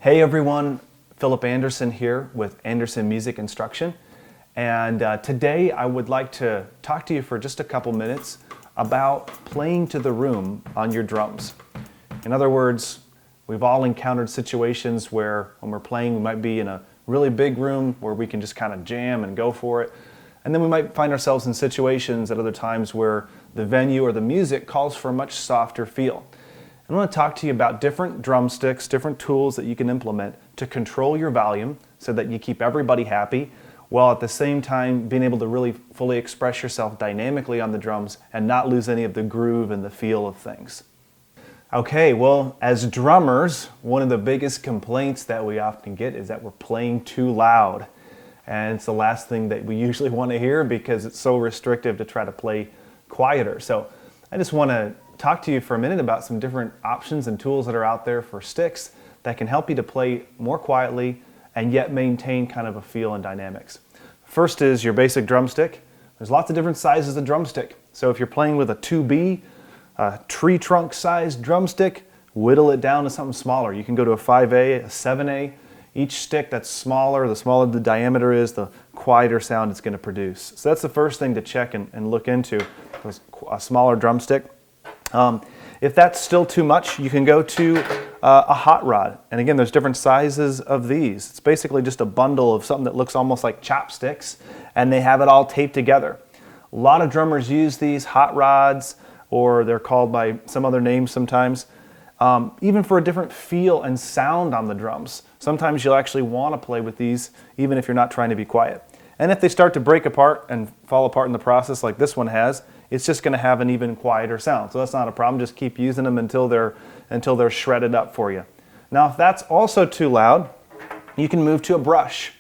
Hey everyone, Philip Anderson here with Anderson Music Instruction, and today I would like to talk to you for just a couple minutes about playing to the room on your drums. In other words, we've all encountered situations where when we're playing we might be in a really big room where we can just kind of jam and go for it, and then we might find ourselves in situations at other times where the venue or the music calls for a much softer feel. I want to talk to you about different drumsticks, different tools that you can implement to control your volume so that you keep everybody happy, while at the same time being able to really fully express yourself dynamically on the drums and not lose any of the groove and the feel of things. Okay, well, as drummers, one of the biggest complaints that we often get is that we're playing too loud. And it's the last thing that we usually want to hear because it's so restrictive to try to play quieter. So I just want to talk to you for a minute about some different options and tools that are out there for sticks that can help you to play more quietly and yet maintain kind of a feel and dynamics. First is your basic drumstick. There's lots of different sizes of drumstick. So if you're playing with a 2B, a tree trunk sized drumstick, whittle it down to something smaller. You can go to a 5A, a 7A. Each stick that's smaller, the smaller the diameter is, the quieter sound it's going to produce. So that's the first thing to check and look into, is a smaller drumstick. If that's still too much, you can go to a hot rod. And again, there's different sizes of these. It's basically just a bundle of something that looks almost like chopsticks, and they have it all taped together. A lot of drummers use these hot rods, or they're called by some other names sometimes, even for a different feel and sound on the drums. Sometimes you'll actually want to play with these even if you're not trying to be quiet. And if they start to break apart and fall apart in the process like this one has, it's just going to have an even quieter sound. So that's not a problem. Just keep using them until they're shredded up for you. Now, if that's also too loud, you can move to a brush.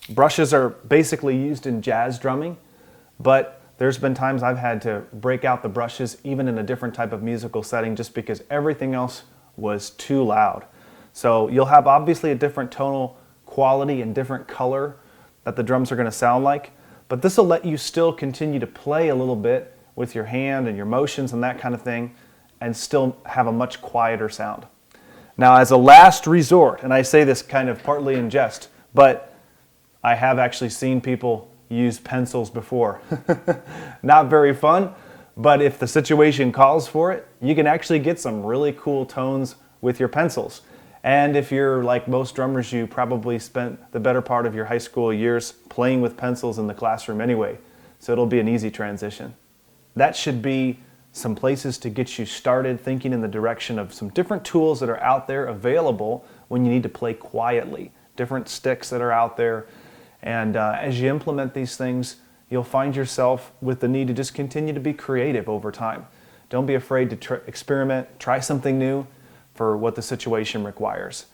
Brushes are basically used in jazz drumming, but there's been times I've had to break out the brushes even in a different type of musical setting just because everything else was too loud. So you'll have obviously a different tonal quality and different color that the drums are going to sound like, but this will let you still continue to play a little bit with your hand and your motions and that kind of thing and still have a much quieter sound. Now, as a last resort, and I say this kind of partly in jest, but I have actually seen people use pencils before. Not very fun, but if the situation calls for it, you can actually get some really cool tones with your pencils. And if you're like most drummers, you probably spent the better part of your high school years playing with pencils in the classroom anyway, so it'll be an easy transition. That should be some places to get you started thinking in the direction of some different tools that are out there available when you need to play quietly, different sticks that are out there. And as you implement these things, you'll find yourself with the need to just continue to be creative over time. Don't be afraid to experiment, try something new for what the situation requires.